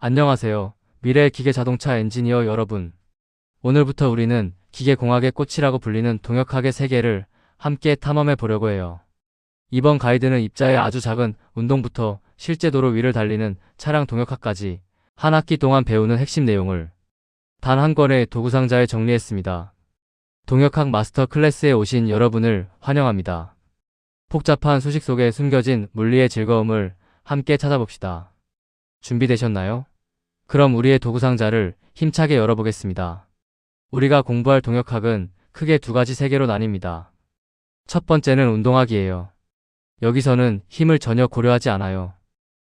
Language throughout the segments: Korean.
안녕하세요. 미래의 기계 자동차 엔지니어 여러분. 오늘부터 우리는 기계공학의 꽃이라고 불리는 동역학의 세계를 함께 탐험해 보려고 해요. 이번 가이드는 입자의 아주 작은 운동부터 실제 도로 위를 달리는 차량 동역학까지 한 학기 동안 배우는 핵심 내용을 단 한 권의 도구상자에 정리했습니다. 동역학 마스터 클래스에 오신 여러분을 환영합니다. 복잡한 수식 속에 숨겨진 물리의 즐거움을 함께 찾아봅시다. 준비되셨나요? 그럼 우리의 도구상자를 힘차게 열어보겠습니다. 우리가 공부할 동역학은 크게 두 가지 세계로 나뉩니다. 첫 번째는 운동학이에요. 여기서는 힘을 전혀 고려하지 않아요.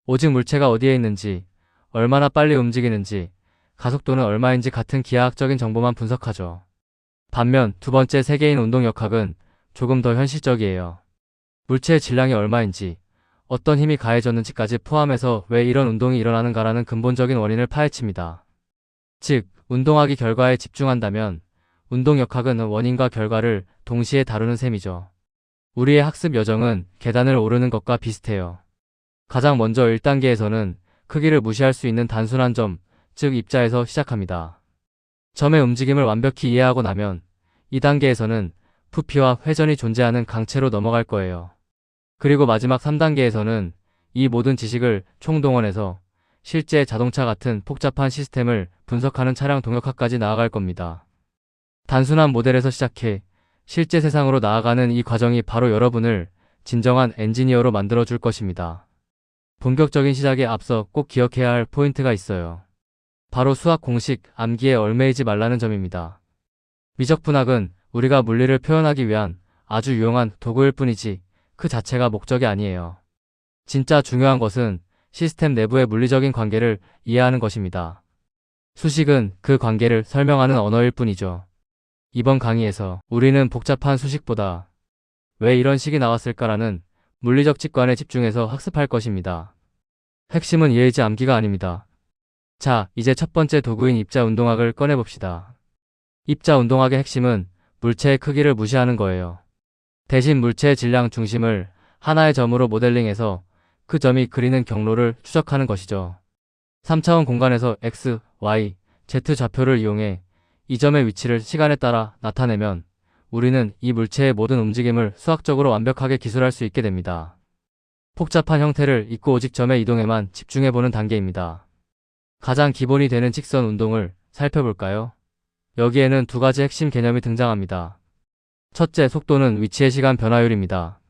오직 물체가 어디에 있는지, 얼마나 빨리 움직이는지, 가속도는 얼마인지 같은 기하학적인 정보만 분석하죠. 반면 두 번째 세계인 운동역학은 조금 더 현실적이에요. 물체의 질량이 얼마인지, 어떤 힘이 가해졌는지까지 포함해서 왜 이런 운동이 일어나는가라는 근본적인 원인을 파헤칩니다. 즉, 운동학이 결과에 집중한다면 운동역학은 원인과 결과를 동시에 다루는 셈이죠. 우리의 학습 여정은 계단을 오르는 것과 비슷해요. 가장 먼저 1단계에서는 크기를 무시할 수 있는 단순한 점, 즉 입자에서 시작합니다. 점의 움직임을 완벽히 이해하고 나면 2단계에서는 부피와 회전이 존재하는 강체로 넘어갈 거예요. 그리고 마지막 3단계에서는 이 모든 지식을 총동원해서 실제 자동차 같은 복잡한 시스템을 분석하는 차량 동역학까지 나아갈 겁니다. 단순한 모델에서 시작해 실제 세상으로 나아가는 이 과정이 바로 여러분을 진정한 엔지니어로 만들어줄 것입니다. 본격적인 시작에 앞서 꼭 기억해야 할 포인트가 있어요. 바로 수학 공식 암기에 얽매이지 말라는 점입니다. 미적분학은 우리가 물리를 표현하기 위한 아주 유용한 도구일 뿐이지 그 자체가 목적이 아니에요. 진짜 중요한 것은 시스템 내부의 물리적인 관계를 이해하는 것입니다. 수식은 그 관계를 설명하는 언어일 뿐이죠. 이번 강의에서 우리는 복잡한 수식보다 왜 이런 식이 나왔을까라는 물리적 직관에 집중해서 학습할 것입니다. 핵심은 이해이지 암기가 아닙니다. 자, 이제 첫 번째 도구인 입자 운동학을 꺼내봅시다. 입자 운동학의 핵심은 물체의 크기를 무시하는 거예요. 대신 물체의 질량 중심을 하나의 점으로 모델링해서 그 점이 그리는 경로를 추적하는 것이죠. 3차원 공간에서 X, Y, Z 좌표를 이용해 이 점의 위치를 시간에 따라 나타내면 우리는 이 물체의 모든 움직임을 수학적으로 완벽하게 기술할 수 있게 됩니다. 복잡한 형태를 잊고 오직 점의 이동에만 집중해보는 단계입니다. 가장 기본이 되는 직선 운동을 살펴볼까요? 여기에는 두 가지 핵심 개념이 등장합니다. 첫째, 속도는 위치의 시간 변화율입니다.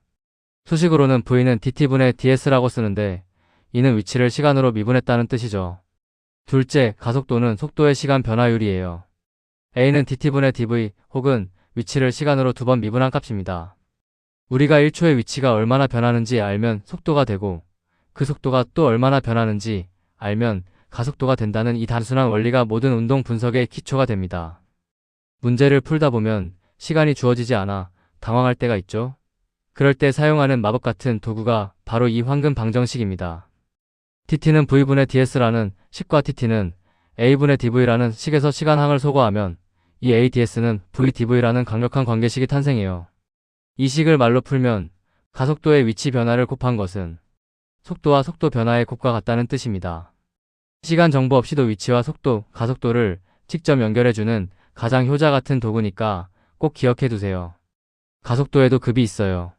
수식으로는 V는 dt분의 ds라고 쓰는데 이는 위치를 시간으로 미분했다는 뜻이죠. 둘째, 가속도는 속도의 시간 변화율이에요. A는 dt분의 dv 혹은 위치를 시간으로 두 번 미분한 값입니다. 우리가 1초의 위치가 얼마나 변하는지 알면 속도가 되고 그 속도가 또 얼마나 변하는지 알면 가속도가 된다는 이 단순한 원리가 모든 운동 분석의 기초가 됩니다. 문제를 풀다 보면 시간이 주어지지 않아 당황할 때가 있죠. 그럴 때 사용하는 마법 같은 도구가 바로 이 황금 방정식입니다. tt는 v분의 ds라는 식과 tt는 a분의 dv라는 식에서 시간항을 소거하면 이 ads는 vdv라는 강력한 관계식이 탄생해요. 이 식을 말로 풀면 가속도의 위치 변화를 곱한 것은 속도와 속도 변화의 곱과 같다는 뜻입니다. 시간 정보 없이도 위치와 속도, 가속도를 직접 연결해주는 가장 효자 같은 도구니까 꼭 기억해 두세요. 가속도에도 급이 있어요.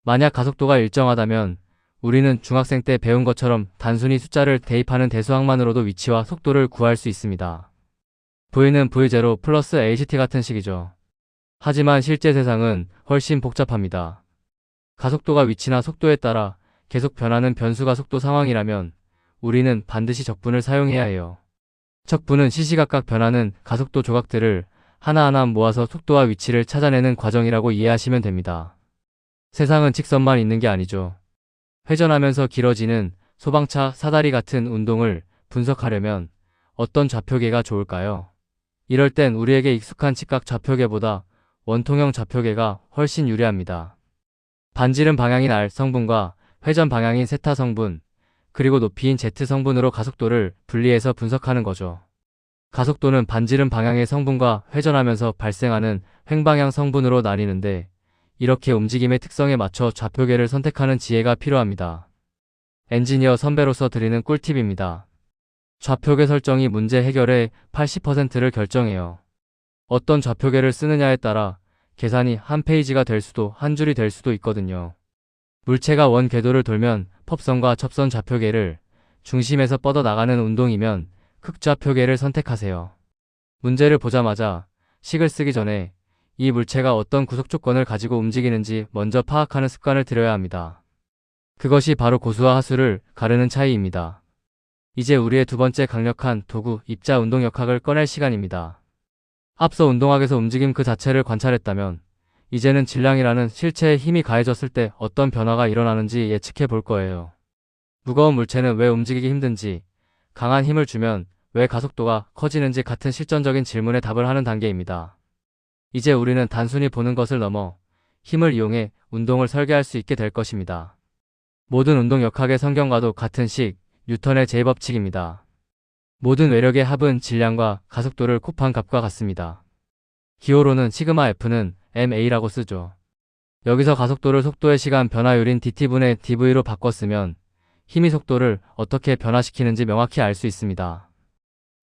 만약 가속도가 일정하다면 우리는 중학생 때 배운 것처럼 단순히 숫자를 대입하는 대수학만으로도 위치와 속도를 구할 수 있습니다. V는 V0 플러스 ACT 같은 식이죠. 하지만 실제 세상은 훨씬 복잡합니다. 가속도가 위치나 속도에 따라 계속 변하는 변수가속도 상황이라면 우리는 반드시 적분을 사용해야 해요. 적분은 시시각각 변하는 가속도 조각들을 하나하나 모아서 속도와 위치를 찾아내는 과정이라고 이해하시면 됩니다. 세상은 직선만 있는 게 아니죠. 회전하면서 길어지는 소방차 사다리 같은 운동을 분석하려면 어떤 좌표계가 좋을까요? 이럴 땐 우리에게 익숙한 직각 좌표계보다 원통형 좌표계가 훨씬 유리합니다. 반지름 방향인 R 성분과 회전 방향인 세타 성분, 그리고 높이인 Z 성분으로 가속도를 분리해서 분석하는 거죠. 가속도는 반지름 방향의 성분과 회전하면서 발생하는 횡방향 성분으로 나뉘는데 이렇게 움직임의 특성에 맞춰 좌표계를 선택하는 지혜가 필요합니다. 엔지니어 선배로서 드리는 꿀팁입니다. 좌표계 설정이 문제 해결의 80%를 결정해요. 어떤 좌표계를 쓰느냐에 따라 계산이 한 페이지가 될 수도 한 줄이 될 수도 있거든요. 물체가 원 궤도를 돌면 펍선과 첩선 좌표계를, 중심에서 뻗어나가는 운동이면 극좌표계를 선택하세요. 문제를 보자마자 식을 쓰기 전에 이 물체가 어떤 구속 조건을 가지고 움직이는지 먼저 파악하는 습관을 들여야 합니다. 그것이 바로 고수와 하수를 가르는 차이입니다. 이제 우리의 두 번째 강력한 도구, 입자 운동역학을 꺼낼 시간입니다. 앞서 운동학에서 움직임 그 자체를 관찰했다면 이제는 질량이라는 실체에 힘이 가해졌을 때 어떤 변화가 일어나는지 예측해 볼 거예요. 무거운 물체는 왜 움직이기 힘든지, 강한 힘을 주면 왜 가속도가 커지는지 같은 실전적인 질문에 답을 하는 단계입니다. 이제 우리는 단순히 보는 것을 넘어 힘을 이용해 운동을 설계할 수 있게 될 것입니다. 모든 운동역학의 성경과도 같은 식, 뉴턴의 제 법칙입니다. 모든 외력의 합은 질량과 가속도를 곱한 값과 같습니다. 기호로는 시그마 F는 ma라고 쓰죠. 여기서 가속도를 속도의 시간 변화율인 dt분의 dv로 바꿨으면 힘이 속도를 어떻게 변화시키는지 명확히 알 수 있습니다.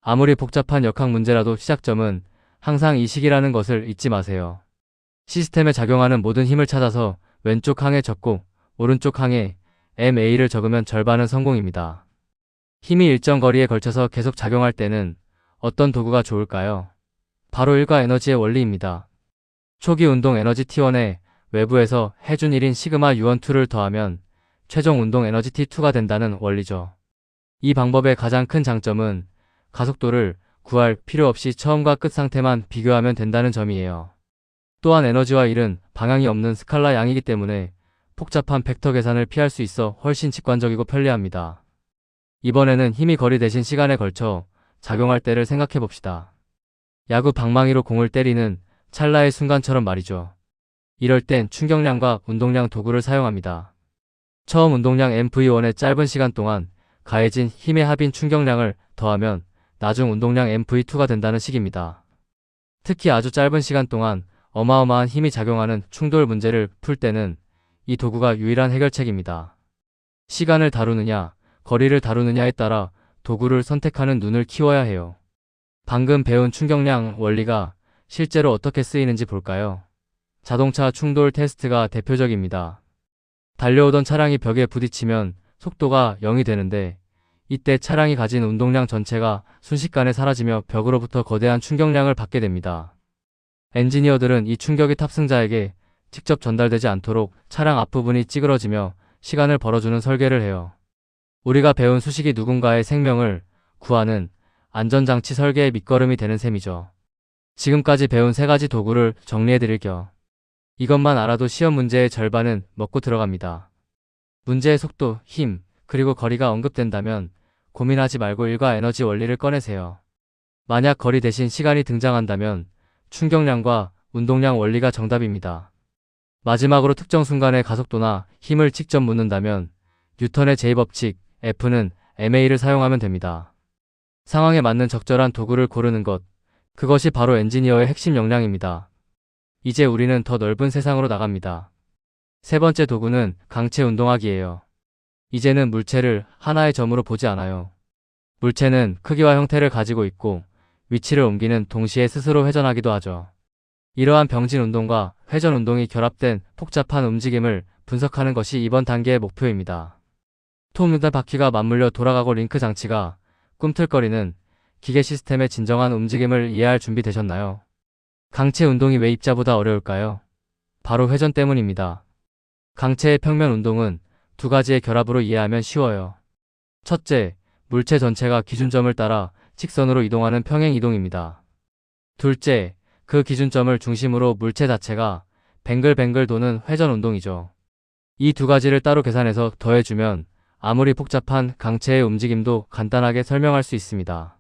아무리 복잡한 역학 문제라도 시작점은 항상 이 식이라는 것을 잊지 마세요. 시스템에 작용하는 모든 힘을 찾아서 왼쪽 항에 적고 오른쪽 항에 ma를 적으면 절반은 성공입니다. 힘이 일정 거리에 걸쳐서 계속 작용할 때는 어떤 도구가 좋을까요? 바로 일과 에너지의 원리입니다. 초기 운동 에너지 T1에 외부에서 해준 1인 시그마 U12를 더하면 최종 운동 에너지 T2가 된다는 원리죠. 이 방법의 가장 큰 장점은 가속도를 구할 필요 없이 처음과 끝 상태만 비교하면 된다는 점이에요. 또한 에너지와 일은 방향이 없는 스칼라 양이기 때문에 복잡한 벡터 계산을 피할 수 있어 훨씬 직관적이고 편리합니다. 이번에는 힘이 거리 대신 시간에 걸쳐 작용할 때를 생각해 봅시다. 야구 방망이로 공을 때리는 찰나의 순간처럼 말이죠. 이럴 땐 충격량과 운동량 도구를 사용합니다. 처음 운동량 mv1의 짧은 시간 동안 가해진 힘의 합인 충격량을 더하면 나중 운동량 mv2가 된다는 식입니다. 특히 아주 짧은 시간 동안 어마어마한 힘이 작용하는 충돌 문제를 풀 때는 이 도구가 유일한 해결책입니다. 시간을 다루느냐, 거리를 다루느냐에 따라 도구를 선택하는 눈을 키워야 해요. 방금 배운 충격량 원리가 실제로 어떻게 쓰이는지 볼까요? 자동차 충돌 테스트가 대표적입니다. 달려오던 차량이 벽에 부딪히면 속도가 0이 되는데 이때 차량이 가진 운동량 전체가 순식간에 사라지며 벽으로부터 거대한 충격량을 받게 됩니다. 엔지니어들은 이 충격이 탑승자에게 직접 전달되지 않도록 차량 앞부분이 찌그러지며 시간을 벌어주는 설계를 해요. 우리가 배운 수식이 누군가의 생명을 구하는 안전장치 설계의 밑거름이 되는 셈이죠. 지금까지 배운 세 가지 도구를 정리해드릴 겸 이것만 알아도 시험 문제의 절반은 먹고 들어갑니다. 문제의 속도, 힘, 그리고 거리가 언급된다면 고민하지 말고 일과 에너지 원리를 꺼내세요. 만약 거리 대신 시간이 등장한다면 충격량과 운동량 원리가 정답입니다. 마지막으로 특정 순간의 가속도나 힘을 직접 묻는다면 뉴턴의 제 법칙 F는 ma를 사용하면 됩니다. 상황에 맞는 적절한 도구를 고르는 것, 그것이 바로 엔지니어의 핵심 역량입니다. 이제 우리는 더 넓은 세상으로 나갑니다. 세 번째 도구는 강체 운동학이에요. 이제는 물체를 하나의 점으로 보지 않아요. 물체는 크기와 형태를 가지고 있고 위치를 옮기는 동시에 스스로 회전하기도 하죠. 이러한 병진 운동과 회전 운동이 결합된 복잡한 움직임을 분석하는 것이 이번 단계의 목표입니다. 톱 바퀴가 맞물려 돌아가고 링크 장치가 꿈틀거리는 기계 시스템의 진정한 움직임을 이해할 준비 되셨나요? 강체 운동이 왜 입자보다 어려울까요? 바로 회전 때문입니다. 강체의 평면 운동은 두 가지의 결합으로 이해하면 쉬워요. 첫째, 물체 전체가 기준점을 따라 직선으로 이동하는 평행 이동입니다. 둘째, 그 기준점을 중심으로 물체 자체가 뱅글뱅글 도는 회전 운동이죠. 이 두 가지를 따로 계산해서 더해주면 아무리 복잡한 강체의 움직임도 간단하게 설명할 수 있습니다.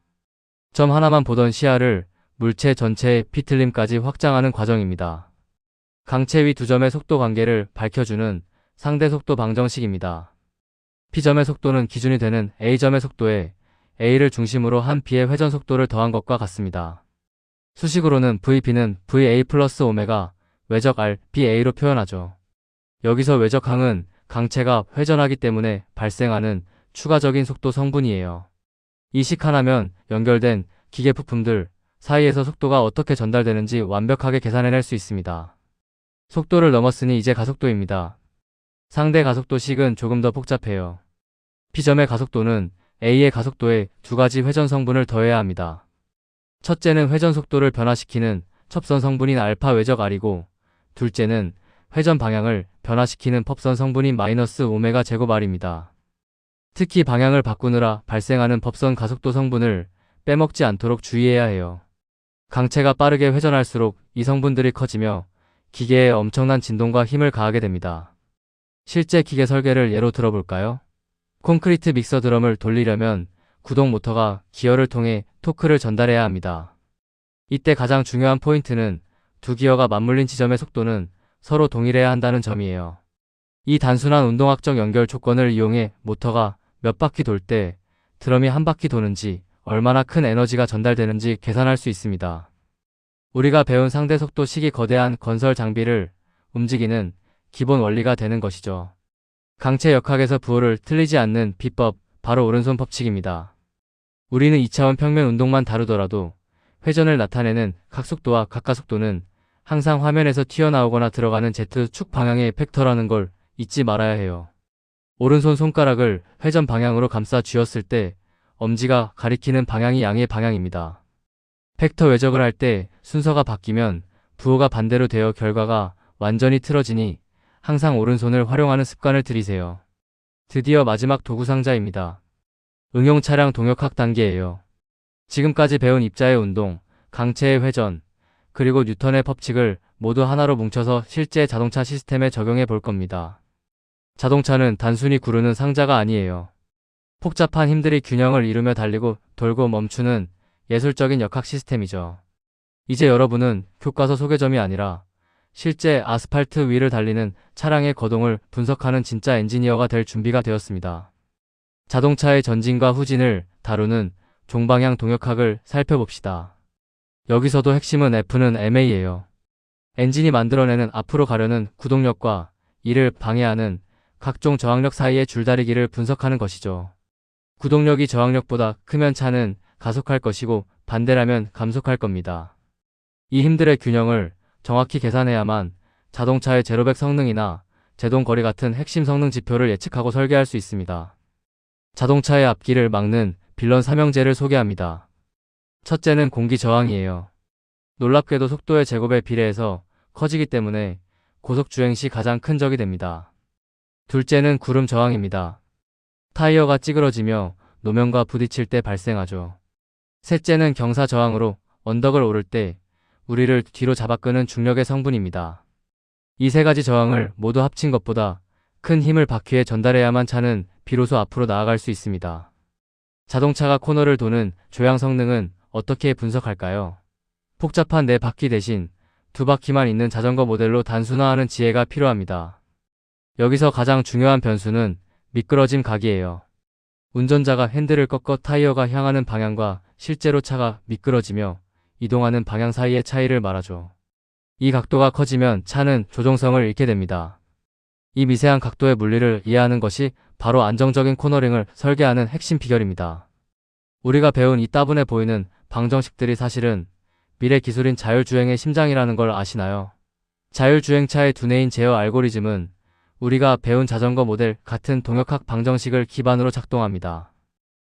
점 하나만 보던 시야를 물체 전체의 피틀림까지 확장하는 과정입니다. 강체 위 두 점의 속도 관계를 밝혀주는 상대 속도 방정식입니다. P점의 속도는 기준이 되는 A점의 속도에 A를 중심으로 한 B의 회전 속도를 더한 것과 같습니다. 수식으로는 VB는 VA 플러스 오메가 외적 R, BA로 표현하죠. 여기서 외적항은 강체가 회전하기 때문에 발생하는 추가적인 속도 성분이에요. 이식하나면 연결된 기계 부품들 사이에서 속도가 어떻게 전달되는지 완벽하게 계산해낼 수 있습니다. 속도를 넘었으니 이제 가속도입니다. 상대 가속도식은 조금 더 복잡해요. P점의 가속도는 A의 가속도에 두 가지 회전 성분을 더해야 합니다. 첫째는 회전 속도를 변화시키는 첩선 성분인 알파 외적 R이고, 둘째는 회전 방향을 변화시키는 법선 성분인 마이너스 오메가 제곱 R입니다. 특히 방향을 바꾸느라 발생하는 법선 가속도 성분을 빼먹지 않도록 주의해야 해요. 강체가 빠르게 회전할수록 이 성분들이 커지며 기계에 엄청난 진동과 힘을 가하게 됩니다. 실제 기계 설계를 예로 들어볼까요? 콘크리트 믹서 드럼을 돌리려면 구동 모터가 기어를 통해 토크를 전달해야 합니다. 이때 가장 중요한 포인트는 두 기어가 맞물린 지점의 속도는 서로 동일해야 한다는 점이에요. 이 단순한 운동학적 연결 조건을 이용해 모터가 몇 바퀴 돌 때 드럼이 한 바퀴 도는지 얼마나 큰 에너지가 전달되는지 계산할 수 있습니다. 우리가 배운 상대 속도 식이 거대한 건설 장비를 움직이는 기본 원리가 되는 것이죠. 강체 역학에서 부호를 틀리지 않는 비법, 바로 오른손 법칙입니다. 우리는 2차원 평면 운동만 다루더라도 회전을 나타내는 각속도와 각가속도는 항상 화면에서 튀어나오거나 들어가는 Z축 방향의 팩터라는 걸 잊지 말아야 해요. 오른손 손가락을 회전 방향으로 감싸 쥐었을 때 엄지가 가리키는 방향이 양의 방향입니다. 팩터 외적을 할 때 순서가 바뀌면 부호가 반대로 되어 결과가 완전히 틀어지니 항상 오른손을 활용하는 습관을 들이세요. 드디어 마지막 도구 상자입니다. 응용 차량 동역학 단계예요. 지금까지 배운 입자의 운동, 강체의 회전, 그리고 뉴턴의 법칙을 모두 하나로 뭉쳐서 실제 자동차 시스템에 적용해 볼 겁니다. 자동차는 단순히 구르는 상자가 아니에요. 복잡한 힘들이 균형을 이루며 달리고 돌고 멈추는 예술적인 역학 시스템이죠. 이제 여러분은 교과서 소개점이 아니라 실제 아스팔트 위를 달리는 차량의 거동을 분석하는 진짜 엔지니어가 될 준비가 되었습니다. 자동차의 전진과 후진을 다루는 종방향 동역학을 살펴봅시다. 여기서도 핵심은 F는 ma예요. 엔진이 만들어내는 앞으로 가려는 구동력과 이를 방해하는 각종 저항력 사이의 줄다리기를 분석하는 것이죠. 구동력이 저항력보다 크면 차는 가속할 것이고 반대라면 감속할 겁니다. 이 힘들의 균형을 정확히 계산해야만 자동차의 제로백 성능이나 제동 거리 같은 핵심 성능 지표를 예측하고 설계할 수 있습니다. 자동차의 앞길을 막는 빌런 삼형제를 소개합니다. 첫째는 공기 저항이에요. 놀랍게도 속도의 제곱에 비례해서 커지기 때문에 고속 주행 시 가장 큰 적이 됩니다. 둘째는 구름 저항입니다. 타이어가 찌그러지며 노면과 부딪힐 때 발생하죠. 셋째는 경사 저항으로 언덕을 오를 때 우리를 뒤로 잡아끄는 중력의 성분입니다. 이 세 가지 저항을 모두 합친 것보다 큰 힘을 바퀴에 전달해야만 차는 비로소 앞으로 나아갈 수 있습니다. 자동차가 코너를 도는 조향 성능은 어떻게 분석할까요? 복잡한 네 바퀴 대신 두 바퀴만 있는 자전거 모델로 단순화하는 지혜가 필요합니다. 여기서 가장 중요한 변수는 미끄러짐 각이에요. 운전자가 핸들을 꺾어 타이어가 향하는 방향과 실제로 차가 미끄러지며 이동하는 방향 사이의 차이를 말하죠. 이 각도가 커지면 차는 조종성을 잃게 됩니다. 이 미세한 각도의 물리를 이해하는 것이 바로 안정적인 코너링을 설계하는 핵심 비결입니다. 우리가 배운 이 따분해 보이는 방정식들이 사실은 미래 기술인 자율주행의 심장이라는 걸 아시나요? 자율주행차의 두뇌인 제어 알고리즘은 우리가 배운 자전거 모델 같은 동역학 방정식을 기반으로 작동합니다.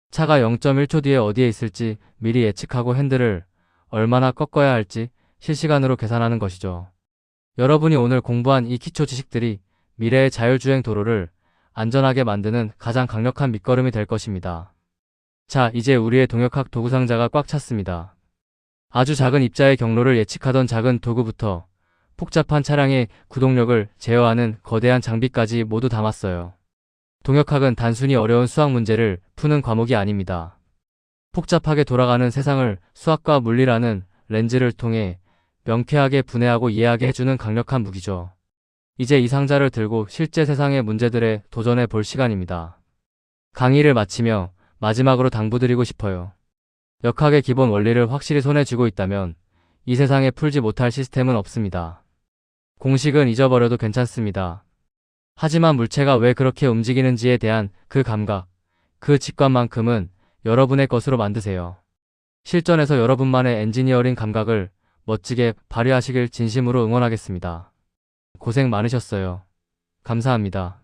차가 0.1초 뒤에 어디에 있을지 미리 예측하고 핸들을 얼마나 꺾어야 할지 실시간으로 계산하는 것이죠. 여러분이 오늘 공부한 이 기초 지식들이 미래의 자율주행 도로를 안전하게 만드는 가장 강력한 밑거름이 될 것입니다. 자, 이제 우리의 동역학 도구 상자가 꽉 찼습니다. 아주 작은 입자의 경로를 예측하던 작은 도구부터 복잡한 차량의 구동력을 제어하는 거대한 장비까지 모두 담았어요. 동역학은 단순히 어려운 수학 문제를 푸는 과목이 아닙니다. 복잡하게 돌아가는 세상을 수학과 물리라는 렌즈를 통해 명쾌하게 분해하고 이해하게 해주는 강력한 무기죠. 이제 이 상자를 들고 실제 세상의 문제들에 도전해 볼 시간입니다. 강의를 마치며 마지막으로 당부드리고 싶어요. 역학의 기본 원리를 확실히 손에 쥐고 있다면 이 세상에 풀지 못할 시스템은 없습니다. 공식은 잊어버려도 괜찮습니다. 하지만 물체가 왜 그렇게 움직이는지에 대한 그 감각, 그 직관만큼은 여러분의 것으로 만드세요. 실전에서 여러분만의 엔지니어링 감각을 멋지게 발휘하시길 진심으로 응원하겠습니다. 고생 많으셨어요. 감사합니다.